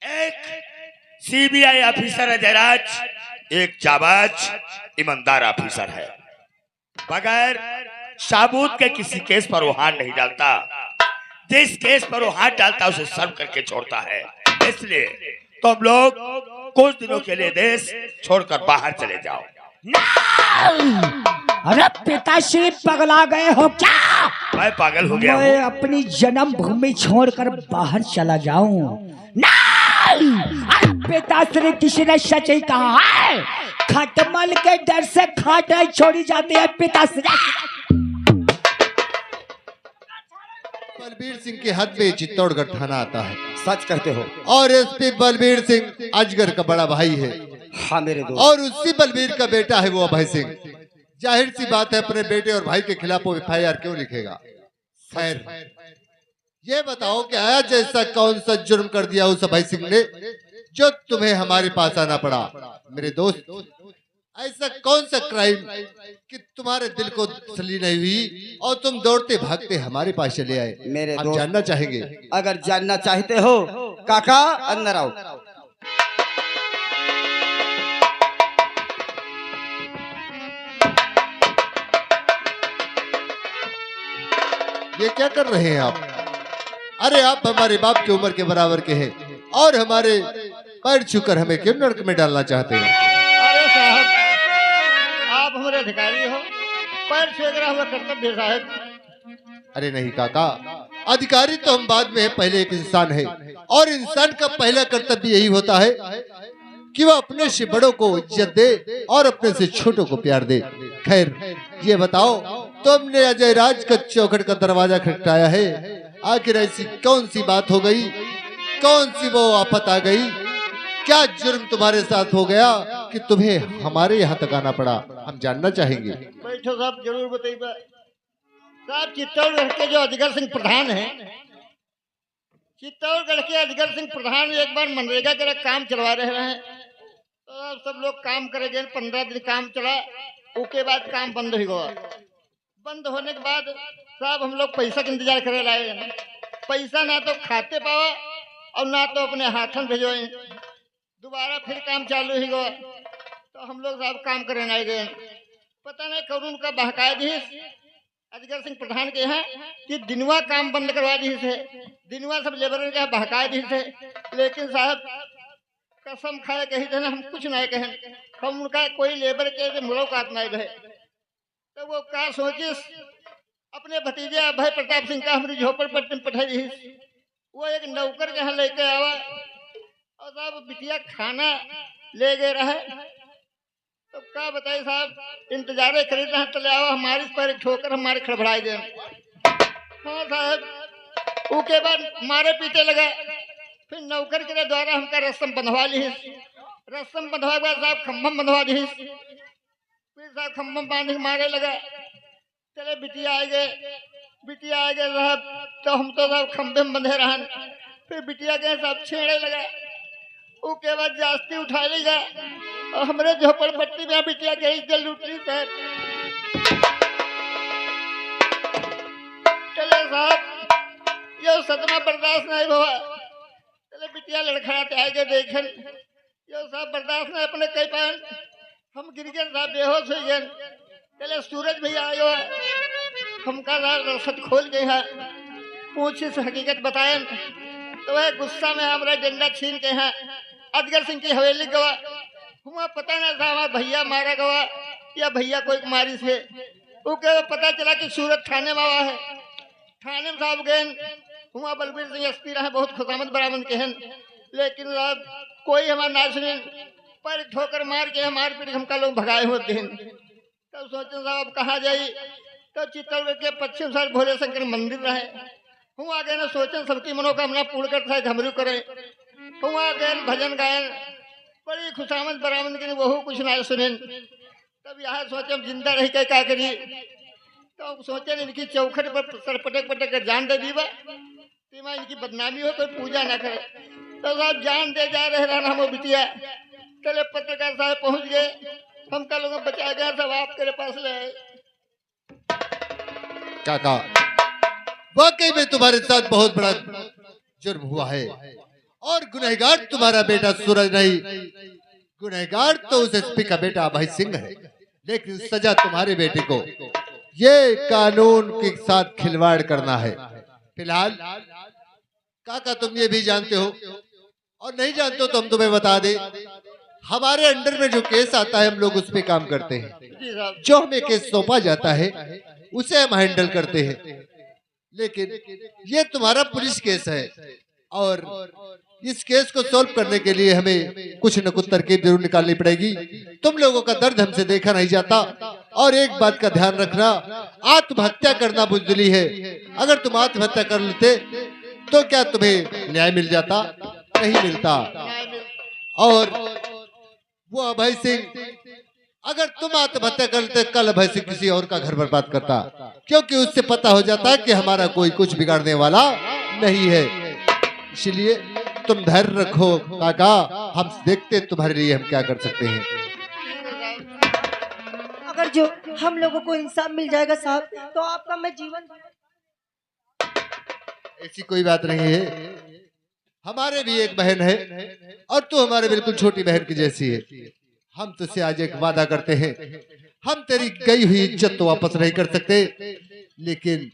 एक CBI officer है जयराज, एक जाबाज ईमानदार ऑफिसर है। बगैर साबूत के किसी केस पर वो हाथ नहीं डालता। जिस केस पर वो हाथ डालता उसे सर्व करके छोड़ता है। इसलिए तुम लोग कुछ दिनों के लिए देश छोड़कर बाहर चले जाओ। अरे पिताश्री पगला गए हो क्या? मैं पागल हो गया मैं हूँ। अपनी जन्म भूमि छोड़कर बाहर चला जाऊं? नहीं! अरे पिताश्री किसी ने सच ही कहा है, खटमल के डर से खाट नहीं छोड़ी जाती है पिताश्री। बलबीर सिंह के हाथ में चित्तौड़गढ़ थाना आता है। सच कहते हो? और एसपी बलबीर सिंह अजगर का बड़ा भाई है। हाँ मेरे दोस्त। और उसी बलबीर का बेटा है वो अभय सिंह। जाहिर सी बात है अपने बेटे और भाई के खिलाफ वो FIR क्यों लिखेगा? खैर ये बताओ कि आज ऐसा कौन सा जुर्म कर दिया उस अभय सिंह ने जो तुम्हें हमारे पास आना पड़ा? मेरे दोस्त, ऐसा कौन सा क्राइम कि तुम्हारे दिल को तसल्ली नहीं हुई और तुम दौड़ते भागते हमारे पास चले आए? मेरे हम दोस्त, जानना चाहेंगे। अगर जानना चाहते हो काका अंदर आओ। ये क्या कर रहे हैं आप? अरे आप हमारे बाप की उम्र के बराबर के हैं और हमारे पैर छूकर हमें क्यों नरक में डालना चाहते हैं? अरे साहब, आप हमारे अधिकारी हो, पैर छूकर हमारा कर्तव्य है साहब। अरे नहीं काका, अधिकारी तो हम बाद में है, पहले एक इंसान है और इंसान का पहला कर्तव्य यही होता है कि वह अपने से बड़ों को इज्जत दे और अपने से छोटों को प्यार दे। खैर ये बताओ, तुमने अजय राज का चौखट का दरवाजा खटखटाया है, आखिर ऐसी कौन सी बात हो गई? कौन सी वो आफत आ गई? क्या जुर्म तुम्हारे साथ हो गया कि तुम्हें हमारे यहाँ तक आना पड़ा? हम जानना चाहेंगे। बैठो साहब, जरूर बताइए साहब। चित्तौड़गढ़ के जो अजगर सिंह प्रधान हैं, चित्तौड़गढ़ के अजगर सिंह प्रधान एक बार मनरेगा का काम चलवा रहे हैं। तो सब लोग काम करेंगे, 15 दिन काम चला, उसके बाद काम बंद हो गया। बंद होने के बाद साहब हम लोग पैसा का इंतजार करे लाए। पैसा ना तो खाते पावा और ना तो अपने हाथन भेजोए। दोबारा फिर काम चालू ही गया तो हम लोग साहब काम करने आए गए। पता नहीं कौन उनका बहकायदीश अजगर सिंह प्रधान के यहाँ कि दिनवा काम बंद करवा दी थे। दिनवा सब लेबर के बहकाए दी थे, लेकिन साहब कसम खाए कही थे ना, हम कुछ नहीं कहें। हम उनका कोई लेबर के मुलाकात नहीं रहे। तो वो क्या सोचिस, अपने भतीजे अभय प्रताप सिंह का हमारी झोपड़पट्टी में पठाई दी। वो एक नौकर के यहाँ लेके आवा और साहब बिटिया खाना ले गए रहे। तो क्या बताए साहब, इंतजार करी रहे तो ले आओ, हमारे पर ठोकर हमारे खड़बड़ाई दे। हाँ साहब, उसके बाद मारे पीटे लगा। फिर नौकर के द्वारा हमका रस्म बंधवा ली। रस्म बंधवा के बाद साहब खम्भम बंधवा दी। फिर साहब खम्भम बांध के मारे लगा। चले बिटिया आ गए, बिटिया आ गए साहब, तो हम तो साहब खम्भे में बंधे रहन। फिर बिटिया के साहब छेड़े लगा। उसके बाद जास्ती उठा ली गया और हमारे झोपड़पट्टी में बिटिया के इज्जत लूट ली साहब। चले साहब ये सदमा बर्दाश्त नहीं हुआ। चले बिटिया लड़खड़ाते आए गए देखन, ये साहब बर्दाश्त नहीं अपने कई पान। हम गिर गए साहब, बेहोश हो गए। चले सूरज भैया आयो, हमका रसद खोल गए है, पूछी से हकीकत बताए। तो वह गुस्सा में हमारा डंडा छीन के हैं अजगर सिंह की हवेली गवा। हुआ पता नहीं था हमारा भैया मारा गवा या भैया कोई मारी से। उके पता चला कि सूरत थाने में आवा है। थाने में साहब गए, हुआ बलबीर सिंह SP रहे, बहुत खुशामद बरामद के हैं, लेकिन साहब कोई हमारा ना सुने। पर ठोकर मार के हमारे पीठ हमका लोग भगाए होते हैं। तब सोचे साहब कहाँ जाई, तो चित्तौड़गढ़ के पश्चिम साइड भोले शंकर मंदिर रहे। हुआ गए ना सोचे सबकी मनोकामना पूर्ण कर घमरू करे। हुआ गए भजन गायन, बड़ी खुशामद बरामद के वहू कुछ ना सुने। तब यहाँ सोचे जिंदा रह के क्या करी। तो सोचे इनकी चौखट पर सर पटक पटक कर जान दे दीवा, तीमा इनकी बदनामी हो, कोई पूजा ना करे। तो साहब जान दे जा रहे रहना हम बिटिया। चले पत्रकार साहब पहुंच गए, हम का लोगों बचा गया सब आपके पास ले आए। काका वाकई में तुम्हारे साथ बहुत बड़ा जुर्म हुआ है और गुनहगार तुम्हारा बेटा सूरज नहीं, गुनहगार तो उस एसपी का बेटा अभय सिंह है। लेकिन सजा तुम्हारे बेटे को, ये कानून के साथ खिलवाड़ करना है। फिलहाल काका तुम ये भी जानते हो, और नहीं जानते हो तो हम तुम्हें बता दें, हमारे अंडर में जो केस आता है हम लोग उस पे काम करते हैं। जी साहब। जो हमें केस सौंपा जाता है उसे हम हैंडल करते हैं। लेकिन ये तुम्हारा पुलिस केस है, और इस केस को सॉल्व करने के लिए हमें कुछ न कुछ तरकीब जरूर निकालनी पड़ेगी। तुम लोगों का दर्द हमसे देखा नहीं जाता, और एक बात का ध्यान रखना, आत्महत्या करना बुजदिली है। अगर तुम आत्महत्या कर लेते तो क्या तुम्हें न्याय मिल जाता? नहीं मिलता। और वो अभय सिंह, अगर तुम आत्महत्या कर लेते, कल अभय सिंह किसी और का घर बर्बाद करता, क्योंकि उससे पता हो जाता कि हमारा कोई कुछ बिगाड़ने वाला नहीं है। इसलिए तुम धैर्य रखो काका, हम देखते तुम्हारे लिए हम क्या कर सकते हैं। अगर जो हम लोगों को इंसाफ मिल जाएगा साहब, तो आपका मैं जीवन ऐसी कोई बात नहीं है, हमारे भी एक बहन है, और तू हमारे बिल्कुल छोटी बहन की जैसी है। हम तुझसे आज एक वादा करते हैं, हम तेरी गई हुई इज्जत तो वापस नहीं कर सकते, लेकिन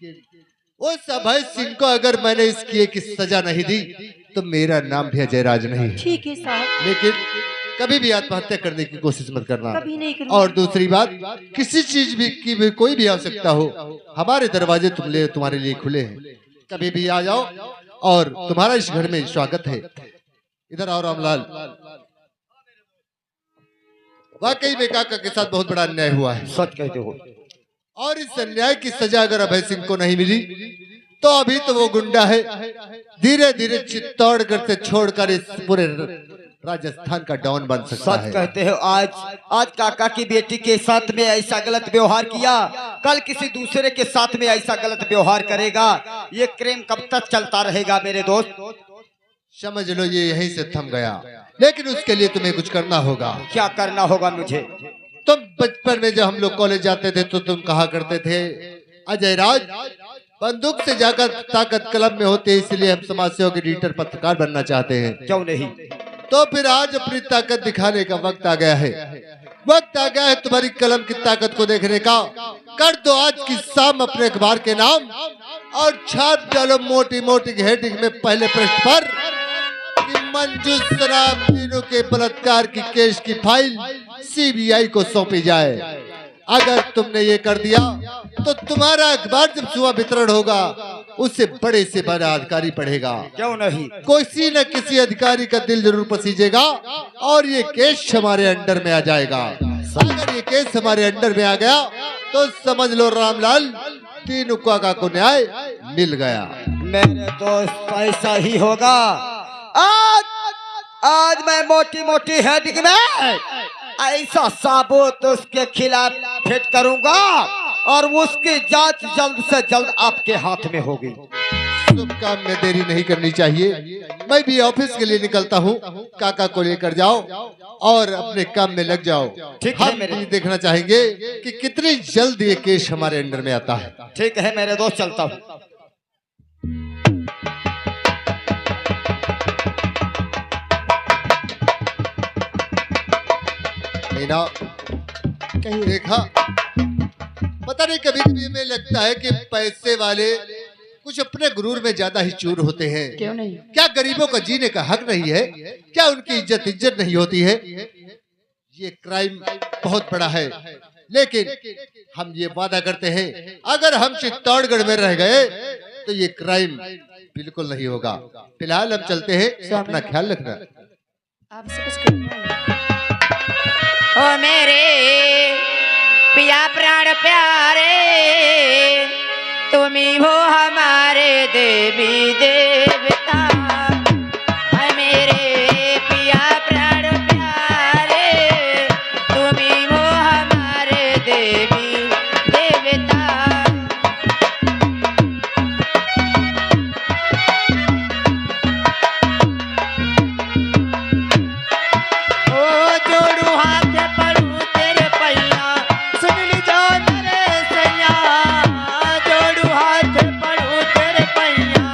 उस अभय सिंह को अगर मैंने इस किए की सजा नहीं दी तो मेरा नाम भी अजय राज नहीं है। ठीक है साहब, लेकिन कभी भी आत्महत्या करने की कोशिश मत करना। कभी नहीं करूंगा। और दूसरी बात, किसी चीज भी की भी कोई भी आवश्यकता हो, हमारे दरवाजे तुम्हारे लिए खुले हैं। कभी भी आ जाओ, और तुम्हारा इस घर में स्वागत है। इधर आओ रामलाल, वाकई में काका के साथ बहुत बड़ा अन्याय हुआ है। सच कहते हो। और इस अन्याय की सजा अगर अभय सिंह को नहीं मिली तो अभी तो वो गुंडा है, धीरे धीरे चित्तौड़गढ़ से छोड़कर इस पूरे राजस्थान का डॉन बन सकता सच है। कहते हो। आज काका की बेटी के साथ में ऐसा गलत व्यवहार किया, कल किसी दूसरे के साथ में ऐसा गलत व्यवहार करेगा, ये क्रेम कब तक चलता रहेगा मेरे दोस्त? समझ लो ये यहीं से थम गया, लेकिन उसके लिए तुम्हें कुछ करना होगा। क्या करना होगा मुझे? तुम बचपन में जब हम लोग कॉलेज जाते थे तो तुम कहा करते थे, अजय राज बंदूक से जाकर ताकत कलम में होती है, इसलिए हम समाज सेवा के एडिटर पत्रकार बनना चाहते हैं। क्यों नहीं? तो फिर आज अपनी ताकत दिखाने का वक्त आ गया है, वक्त आ गया है तुम्हारी कलम की ताकत को देखने का। कर दो आज की शाम अपने अखबार के नाम, और छाप डालो मोटी मोटी हेडिंग में पहले पृष्ठ पर कि मंजू शराब तीनों के बलात्कार की केस की फाइल सीबीआई को सौंपी जाए। अगर तुमने ये कर दिया तो तुम्हारा अखबार जब सुबह वितरण होगा उससे बड़े से बड़ा अधिकारी पढ़ेगा। क्यों नहीं? किसी न किसी अधिकारी का दिल जरूर पसीजेगा, और ये केस हमारे अंडर में आ जाएगा। अगर ये केस हमारे अंडर में आ गया तो समझ लो रामलाल, तीनों काका को न्याय मिल गया। मेरे दोस्त ऐसा ही होगा। आज मैं मोटी मोटी हेडिंग में ऐसा साबुत उसके खिलाफ फिट करूंगा, और उसकी जांच जल्द से जल्द आपके हाथ में होगी। शुभ काम में देरी नहीं करनी चाहिए। मैं भी ऑफिस के लिए निकलता हूँ, काका को लेकर जाओ और अपने काम में लग जाओ। ठीक है हम मेरे- भी देखना चाहेंगे कि कितनी जल्द ये केस हमारे अंडर में आता है। ठीक है मेरे दोस्त, चलता हूँ। मीना, कहीं देखा? पता नहीं, कभी कभी हमें लगता है कि पैसे वाले कुछ अपने गुरूर में ज्यादा ही चूर होते हैं। क्यों नहीं? क्या गरीबों का जीने का हक नहीं है? क्या उनकी इज्जत नहीं होती है? ये क्राइम बहुत बड़ा है, लेकिन हम ये वादा करते हैं अगर हम चित्तौड़गढ़ में रह गए तो ये क्राइम बिल्कुल नहीं होगा। फिलहाल हम चलते हैं, अपना ख्याल रखना। आपसे कुछ कहना है? ओ मेरे पिया प्राण प्यारे, तुम्ही हो हमारे देवी देवता। है मेरे पिया प्राण प्यारे, तुम्ही हो हमारे देवी देवता। ओ जोड़ू हाथ पड़ू तेरे पैया, सुन लीजो मेरे सैया। जोड़ू हाथ पड़ू तेरे पैया,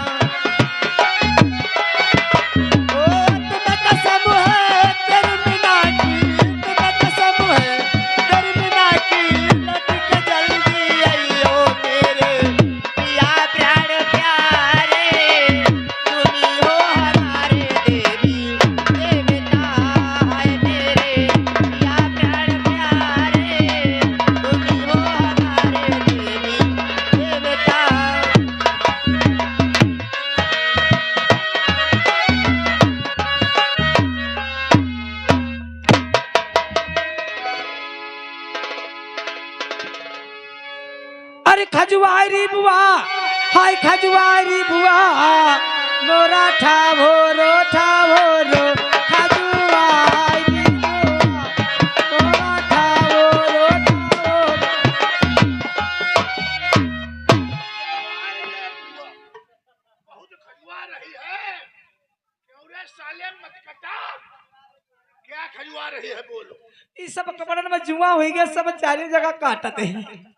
खजुआरी बुआ, हाय खजुआरी बुआ, मोरा ठावो रो खजुआरी बुआ, मोरा ठावो रो। बहुत खजुआ रही है क्यों रे साले मत कटा क्या खजुआ रही है बोलो इस सब कपड़न में जुआ हुई गया सब चारों जगह काटते हैं।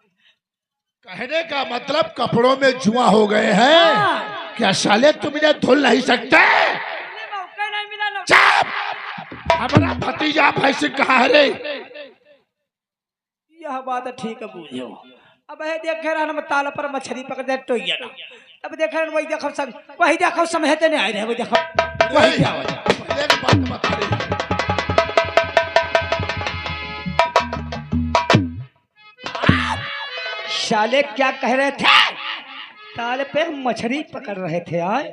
कहने का मतलब कपड़ों में जुआ हो गए हैं क्या साले तुम इन्हें धुल नहीं सकते चुप हमारा भतीजा भैंस कहाँ है रे यह बात ठीक है बूझो। अब है देख रहा हम ताल पर मछली पकड़े टोइया ना अब देख रहे वही देखो सब वही देखो समझते नहीं आ रहे वही देखो वही क्या हो पहले की बात बता रही शाले क्या कह रहे थे ताल पे मछली पकड़ रहे थे आए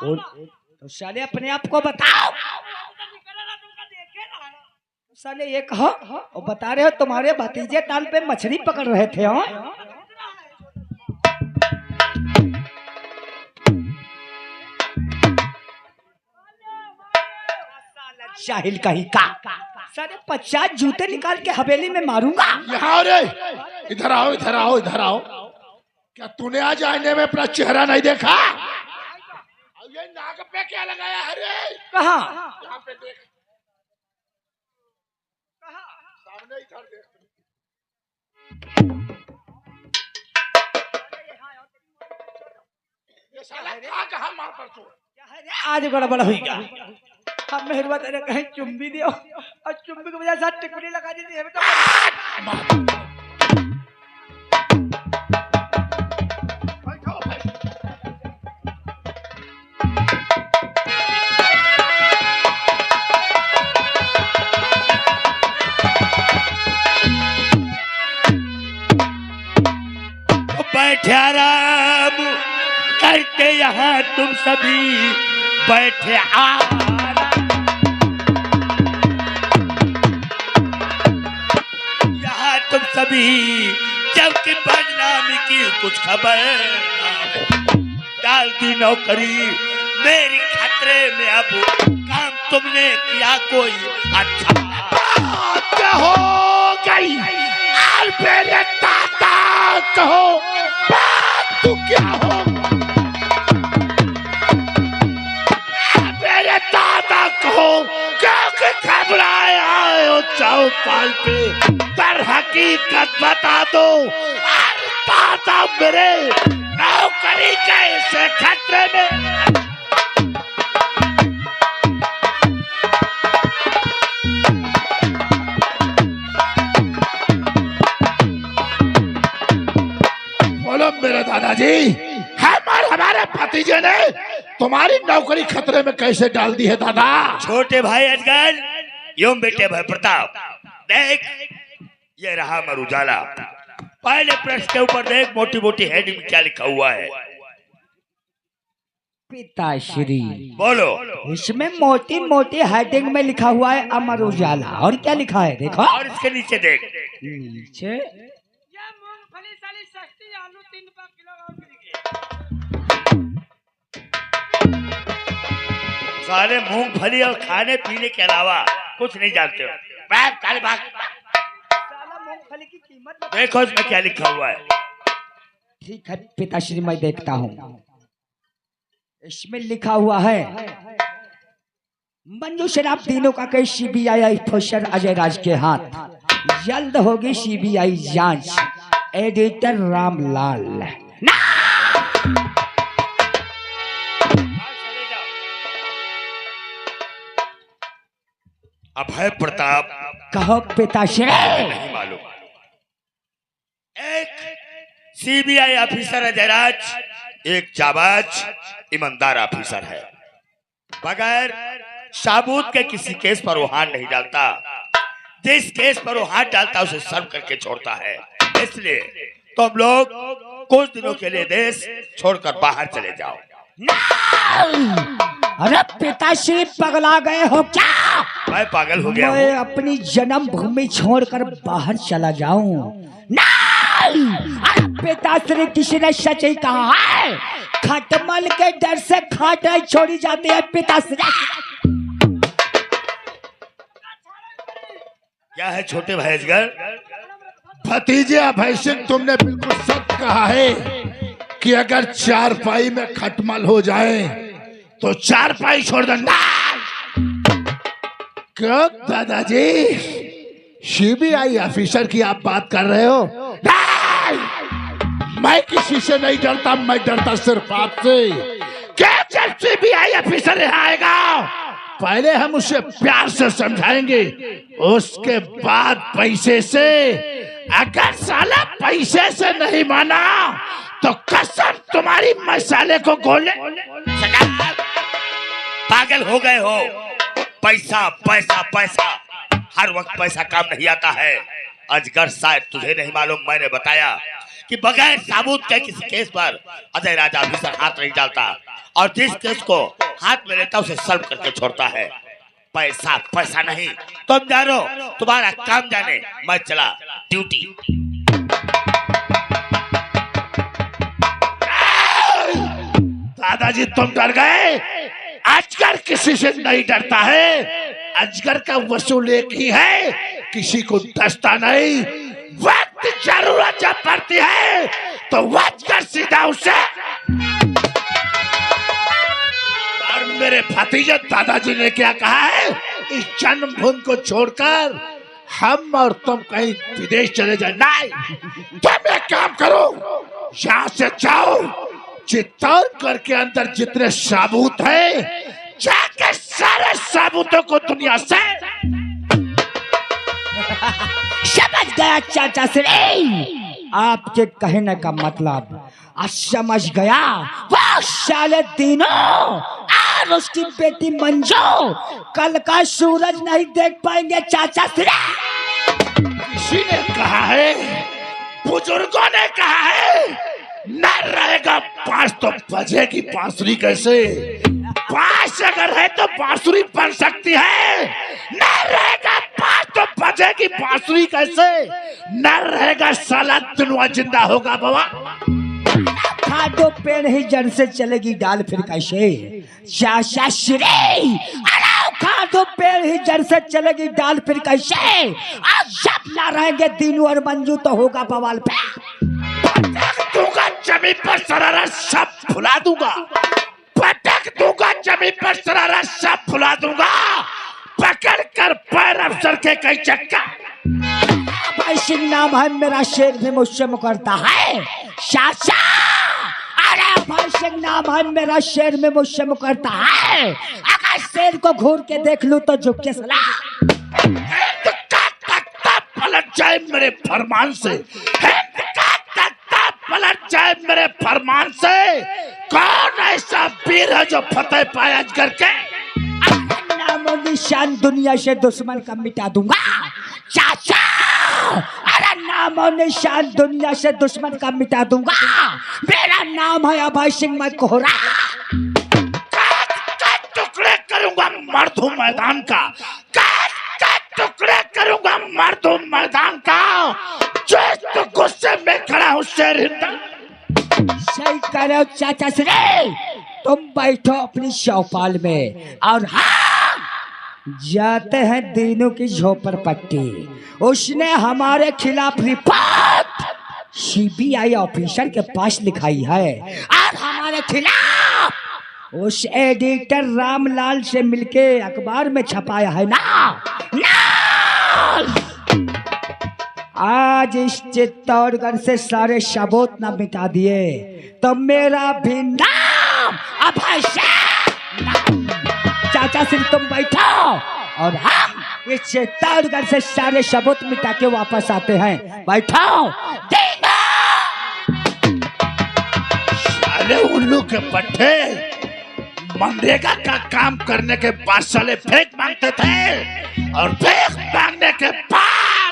तो शाले अपने आप को बताओ साले ये कहो और बता रहे हो तुम्हारे भतीजे ताल पे मछली पकड़ रहे थे हाँ शाहिल कहीं का सारे 50 जूते निकाल के हवेली में मारूंगा। यहाँ रे इधर आओ इधर आओ इधर आओ क्या तूने आज आईने में अपना चेहरा नहीं देखा ये नाक पे क्या लगाया है रे कहाँ यहाँ पे देख सामने इधर देख ये साला कहाँ मार पर तू आज गड़बड़ हुई क्या हम मेहरबा तेरे कहीं चुम्बी दियो और चुम्बी की वजह से टिकड़ी लगा दी थी तो बैठे आराम करके यहाँ तुम सभी बैठे आराम यहाँ तुम सभी जबकि बदनामी की कुछ खबर डाल दी नौकरी मेरी खतरे में अब काम तुमने किया कोई अच्छा क्या हो गई मेरे ताता कहो बात तू क्या हो मेरे ताता कहो क्योंकि घबराए आए हो चौपाल पे पर हकीकत बता दो ताता मेरे नौकरी कैसे खतरे में मेरे दादाजी हमारे भतीजे ने तुम्हारी नौकरी खतरे में कैसे डाल दी है दादा छोटे भाई अजगर यूं बेटे भाई प्रताप देख ये रहा अमर उजाला पहले पृष्ठ के ऊपर देख मोटी मोटी हेडिंग में क्या लिखा हुआ है पिताश्री बोलो इसमें मोटी मोटी हेडिंग में लिखा हुआ है अमर उजाला और क्या लिखा है देखो और इसके नीचे देख नीचे सारे मूंगफली और खाने पीने के अलावा कुछ नहीं जानते हो भाग काले भाग मूंगफली की कीमत देखो इसमें क्या लिखा हुआ है ठीक है पिताश्री मैं देखता हूँ इसमें लिखा हुआ है मंजू शराब तीनों का केस सीबीआई अफसर अजय राज के हाथ जल्द होगी सीबीआई जांच एडिटर रामलाल अभय प्रताप कहो पिताश्री नहीं मालूम एक सीबीआई ऑफिसर अजय राज एक जाबाज ईमानदार ऑफिसर है बगैर साबूत के किसी केस पर वो हाथ नहीं डालता जिस केस पर वो हाथ डालता उसे सर्व करके छोड़ता है इसलिए तुम लोग कुछ दिनों के लिए देश छोड़कर बाहर चले जाओ अरे पिताश्री पगला गए हो क्या मैं पागल हो गया मैं हूँ अपनी जन्मभूमि छोड़कर बाहर चला जाऊं नहीं अरे पिताश्री किसी ने सच ही कहा है, खटमल के डर से खाटा छोड़ी जाती है पिताश्री। क्या है छोटे भाई अजगर? भतीजे अभय सिंह, तुमने बिल्कुल सच कहा है कि अगर चारपाई में खटमल हो जाए तो चारपाई छोड़ देना। क्यों दादाजी, सीबीआई ऑफिसर की आप बात कर रहे हो? नहीं! मैं किसी से नहीं डरता, मैं डरता सिर्फ आपसे। क्या जब सीबीआई ऑफिसर यहाँ आएगा पहले हम उसे प्यार से समझाएंगे, उसके बाद पैसे से। अगर साला पैसे से नहीं माना तो कसम तुम्हारी मसाले को गोले। पागल हो गए हो? पैसा पैसा पैसा, हर वक्त पैसा काम नहीं आता है। अजगर शायद तुझे नहीं मालूम, मैंने बताया कि बगैर सबूत के किसी केस पर अजय राजा ऑफिसर हाथ नहीं डालता, और जिस केस को हाथ में लेता उसे सल्व करके छोड़ता है। पैसा पैसा नहीं, तुम जानो, तुम्हारा काम जाने, मैं चला ड्यूटी। दादाजी तुम डर गए? अजगर किसी से नहीं डरता है। अजगर का वसूल एक ही है, किसी को डसता नहीं। वक्त जरूरत जब पड़ती है तो अजगर सीधा उसे। और मेरे भतीजे दादाजी ने क्या कहा है, इस जन्मभूमि को छोड़कर हम और तुम कहीं विदेश चले जाए। नहीं, तुम एक काम करो, यहाँ से जाओ, चित्तौड़गढ़ के अंदर जितने सबूत है जाके सारे सबूतों को दुनिया से। समझ गया चाचा श्री, आपके कहने का मतलब आज समझ गया। वो साले तीनों और उसकी बेटी मंजू कल का सूरज नहीं देख पाएंगे चाचा श्री। किसी ने कहा है, बुजुर्गों ने कहा है, न रहेगा पांच तो बजेगी बांसुरी कैसे? पांच अगर है तो बांसुरी बन सकती है, न रहेगा पांच तो बजेगी बांसुरी कैसे? न रहेगा साला दुनिया जिंदा होगा बाबा। खादो पेड़ ही जड़ से चलेगी डाल फिर कैसे? चाचा श्री, खादो पेड़ ही जड़ से चलेगी डाल फिर कैसे? अब जब ना रहेंगे तीनों और मंजू तो होगा बवाल पे। दूंगा जमीन पर सरारा सब भुला दूंगा, पटक दूंगा जमीन पर सरारा सब भुला दूंगा, पकड़ कर पैर अफसर के कई चक्का। भाई सिंह नाम है मेरा, शेर भी मुझसे मुकरता है चाचा। अरे भाई सिंह नाम है मेरा, शेर में मुझसे मुकरता है। अगर शेर को घूर के देख लूं तो झुक के सला पलट जाए मेरे फरमान से, पलट जाए मेरे फरमान से। कौन ऐसा वीर है जो फतेह पाया अजगर के? नामो निशान दुनिया से दुश्मन का मिटा दूंगा चाचा। अरे नामो निशान दुनिया से दुश्मन का मिटा दूंगा। मेरा नाम है अभय सिंह, मैं कोहरा। टुकड़े करूंगा मर्दू मैदान का, टुकड़े करूंगा मर्दू मैदान का। जो गुस्से में खड़ा हूँ शेर हिंदा। सही कह रहे हो चाचा श्री, तुम बैठो अपनी चौपाल में और हाँ जाते हैं तीनों की झोपड़पट्टी। उसने हमारे खिलाफ रिपोर्ट सीबीआई ऑफिसर के पास लिखाई है और हमारे खिलाफ उस एडिटर रामलाल से मिलके अखबार में छपाया है ना। आज इस चित्तौड़गढ़ से सारे सबूत न मिटा दिए तो मेरा भी नाम अभय सिंह। चाचा श्री तुम बैठो और हम इस चित्तौड़गढ़ से सारे सबूत मिटा के वापस आते हैं। बैठो। साले उल्लू के पट्टे, मनरेगा का काम करने के बाद साले फेंक मांगते थे और फेंक मांगने के बाद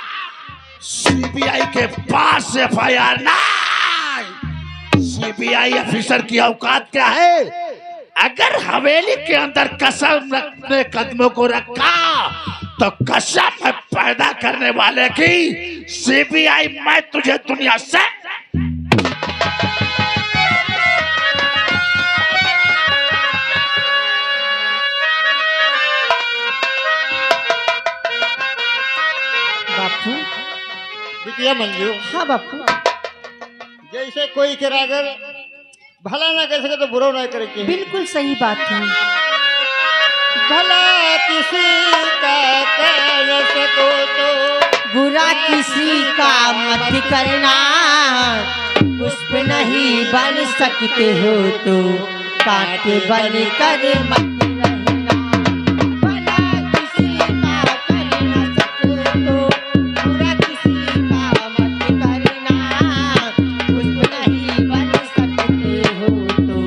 सीबीआई के पास एफआईआर नहीं। सीबीआई ऑफिसर की औकात क्या है? अगर हवेली के अंदर कसम रखने कदमों को रखा तो कसम है पैदा करने वाले की। सीबीआई मैं तुझे दुनिया से बापू। बिटिया मंजू, हाँ बापू। जैसे कोई के अगर भला ना कर सके तो बुरा ना करे चाहिए। बिल्कुल सही बात है। भला किसी का कर न सको तो बुरा किसी का मत करना, उस पे नहीं बन सकते हो तो कांटे बन कर मत रहना। भला किसी का कर न सको तो बुरा किसी का मत करना, उस पे नहीं बन सकते हो तो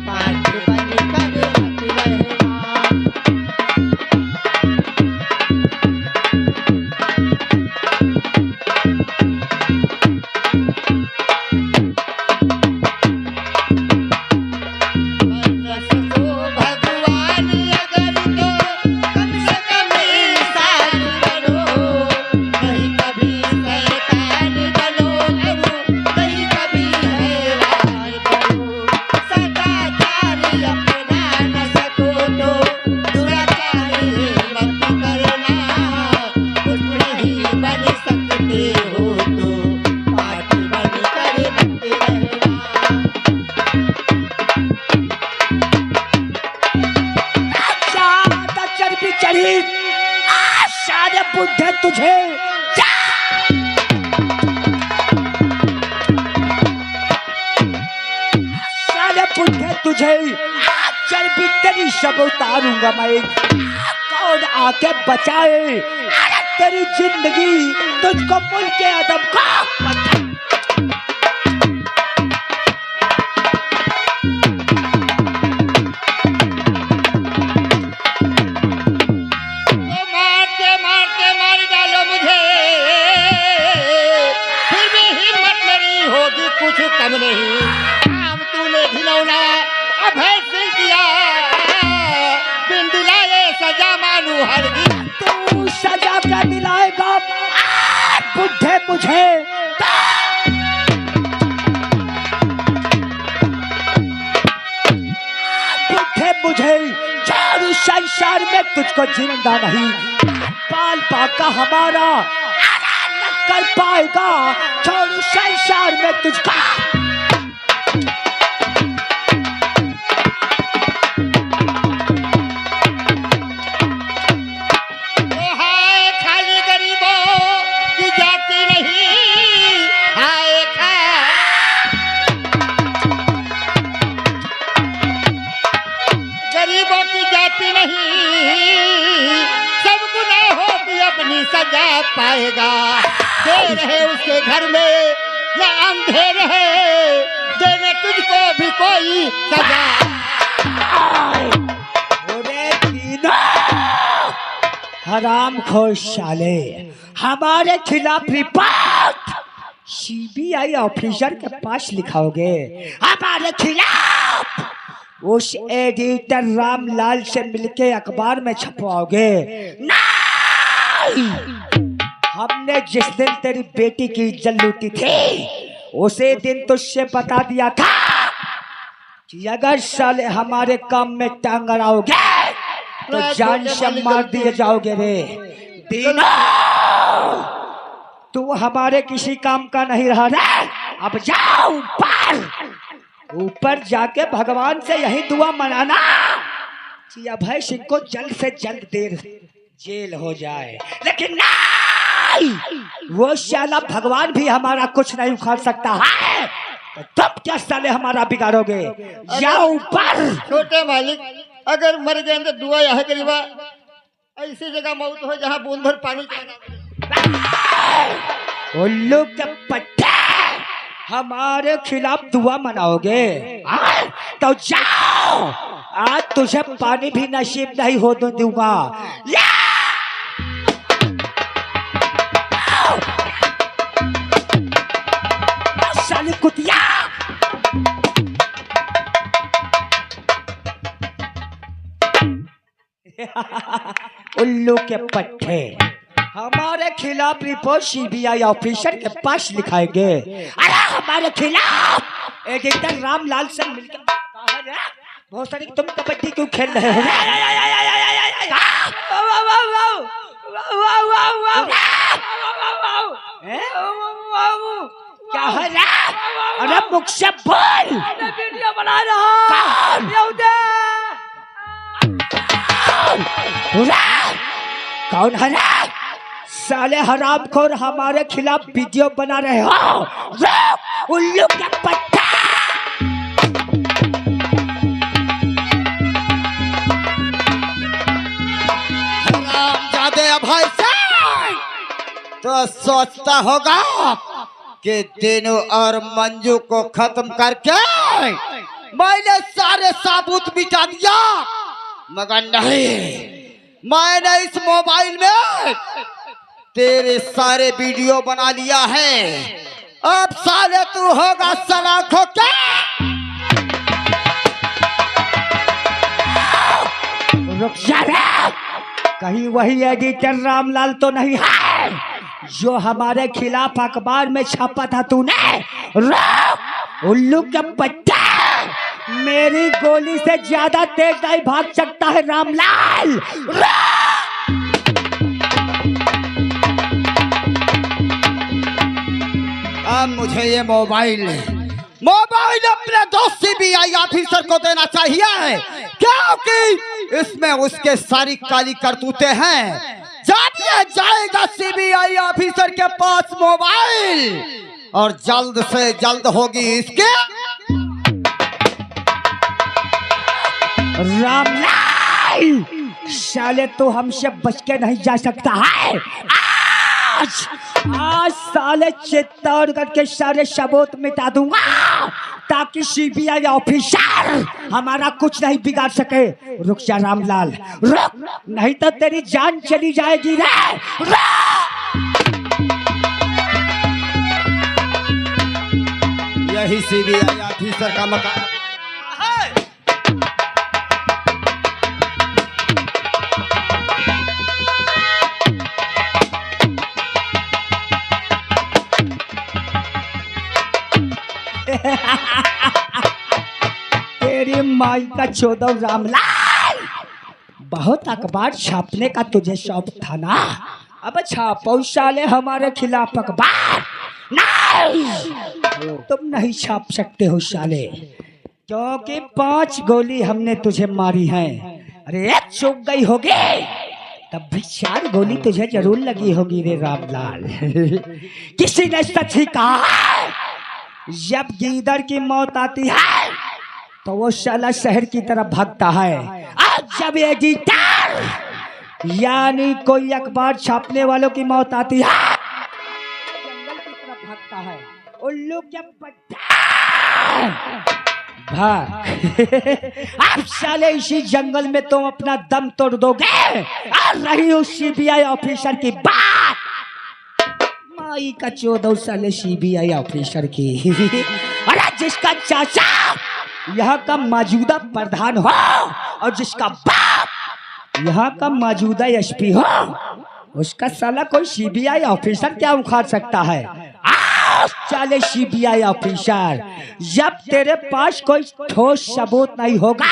कांटे बन कर मत रहना। भगवान अगर तो कम से कम इंसान बनो, नहीं कभी शैतान बनो तुम, नहीं कभी हैवान बनो। सदाचार अपना न सको तो दुराचार मत करना, उसमें ही बन सकते हो तो पाठ बन कर मत रहना। ज्यादा चर्बी चढ़ी सारे बुद्धे तुझे। सारे बुद्धे तुझे चर्बी तेरी सब उतारूंगा मैं। कौन आके बचाए अरे तेरी जिंदगी, तुझको मुल्क अदब का मारते मारते मार डालो मुझे, फिर भी हिम्मत नहीं होगी कुछ कम नहीं। काम तूने घिनौना अभय सिंह किया, बिन दिलाए सजा मानू हरगिज। तू सजा क्या दिलाएगा बुद्धे मुझे। बुद्धे मुझे चारों संसार में तुझको जिंदा नहीं पाल पाका हमारा न कर पाएगा। चारों संसार में तुझको ओ हाय खाली गरीबों की जाति नहीं, हाय गरीबों की जाति नहीं, सब गुनाहों की अपनी सजा पाएगा। देर है उसके घर में या अंधेर है, देने तुझको भी कोई सजा। ओरे तीनों हराम खोर साले हमारे खिलाफ रिपोर्ट सीबीआई ऑफिसर के पास लिखाओगे। हमारे खिलाफ उस एडिटर रामलाल से मिलके अखबार में छपवाओगे। नहीं, हमने जिस दिन तेरी बेटी की इज्जत लूटी थी उसी दिन तुझसे बता दिया था कि अगर साले हमारे काम में टांग अड़ाओगे तो जान से मार दिए जाओगे रे। तीनों तू हमारे किसी काम का नहीं रहा रे। अब जाओ ऊपर, ऊपर जाके भगवान से यही दुआ मनाना कि अभय सिंह को जल्द से जल्द देर जेल हो जाए। लेकिन नहीं, वो साला भगवान भी हमारा कुछ नहीं उखाड़ सकता है। तो तुम क्या साले हमारा बिगाड़ोगे? जाओ ऊपर। छोटे मालिक, अगर मर गए तो दुआ यह करीबा ऐसी जगह मौत हो जहाँ बूंद भर पानी उल्लू के पट्टे हमारे खिलाफ दुआ मनाओगे? तो जाओ, आज तुझे पानी भी नसीब नहीं हो दूंगा। साली कुतिया, उल्लू के पट्टे हमारे खिलाफ रिपोर्ट सीबीआई ऑफिसर के पास लिखाएंगे। अरे हमारे खिलाफ एडिटर रामलाल से मिलकर बहुत सारी तुम कबड्डी क्यों खेल रहे हो? क्या है रे? अरे मुख से बोल। वीडियो बना रहा कौन है रे? साले हरामखोर हमारे खिलाफ वीडियो बना रहे हो। उल्लू के पट्टा। हरामजादे भाई साहब, तो सोचता होगा कि तीनों और मंजू को खत्म करके मैंने सारे सबूत मिटा दिया, मगर नहीं, मैंने इस मोबाइल में तेरे सारे वीडियो बना लिया है। अब साले तू होगा सलाखों के। रुक जा रे। कहीं वही एडिटर रामलाल तो नहीं है जो हमारे खिलाफ अखबार में छापा था तूने? उल्लू का पट्टा। मेरी गोली से ज्यादा तेज नहीं भाग सकता है रामलाल। अब मुझे ये मोबाइल अपने दोस्त सीबीआई ऑफिसर को देना चाहिए, क्योंकि इसमें उसके सारी काली करतूतें हैं। जानिए, जाएगा सीबीआई ऑफिसर के पास मोबाइल और जल्द से जल्द होगी इसके। रामलाल, साले तो हमसे बच के नहीं जा सकता है। आज साले चित्तौड़गढ़ के सारे सबूत मिटा दूंगा ताकि सीबीआई ऑफिसर हमारा कुछ नहीं बिगाड़ सके। रुक जा रामलाल, रुक, नहीं तो तेरी जान चली जाएगी रे। यही सीबीआई ऑफिसर का मकान। तेरी माई का चौदह रामलाल, बहुत अखबार छापने का तुझे शौक था ना? अब छापो साले हमारे खिलाफ अखबार। नहीं, तुम नहीं छाप सकते हो साले, क्योंकि 5 गोली हमने तुझे मारी है। अरे एक चूक गई होगी, तब भी 4 गोली तुझे जरूर लगी होगी रे रामलाल। किसी ने सच ही कहा, जब गीदड़ की मौत आती है तो वो साला शहर की तरफ भागता है, और जब एडिटर यानी कोई अखबार छापने वालों की मौत आती है जंगल की तरफ भागता है। उल्लू के पट्टा भाग। अब साले इसी जंगल में तुम अपना दम तोड़ दोगे। और रही उस सीबीआई ऑफिसर की बात, माई का 14 साले सीबीआई ऑफिसर की। अरे जिसका चाचा यहाँ का मौजूदा प्रधान हो और जिसका बाप यहाँ का मौजूदा एसपी हो, उसका साला कोई सीबीआई ऑफिसर क्या उखाड़ सकता है? साले सीबीआई ऑफिसर, जब तेरे पास कोई ठोस सबूत नहीं होगा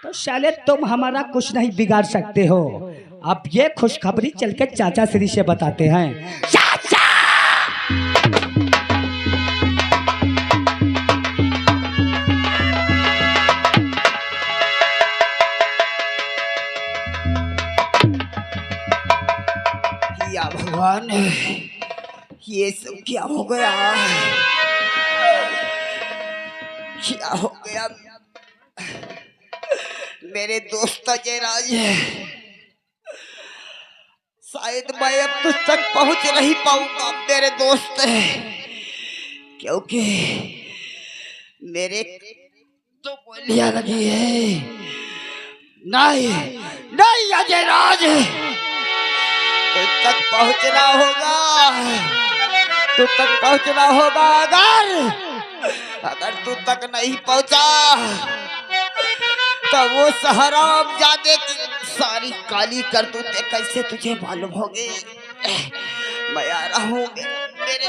तो साले तुम हमारा कुछ नहीं बिगाड़ सकते हो। अब ये खुशखबरी चल के चाचा श्री से बताते हैं। चाचा! या भगवान, ये सब क्या हो गया? क्या हो गया मेरे दोस्त जयराज? शायद मैं अब तुझ तक पहुंच नहीं पाऊंगा मेरे दोस्त, क्योंकि मेरे तो गोलियां लगी है। नहीं नहीं अजयराज, तुझ तक पहुंचना होगा, तुझ तक पहुंचना होगा। अगर तू तक नहीं पहुंचा तो वो हरामजादे की सारी काली करतूतें कैसे तुझे मालूम होगी? मैं आ रहा हूँ मेरे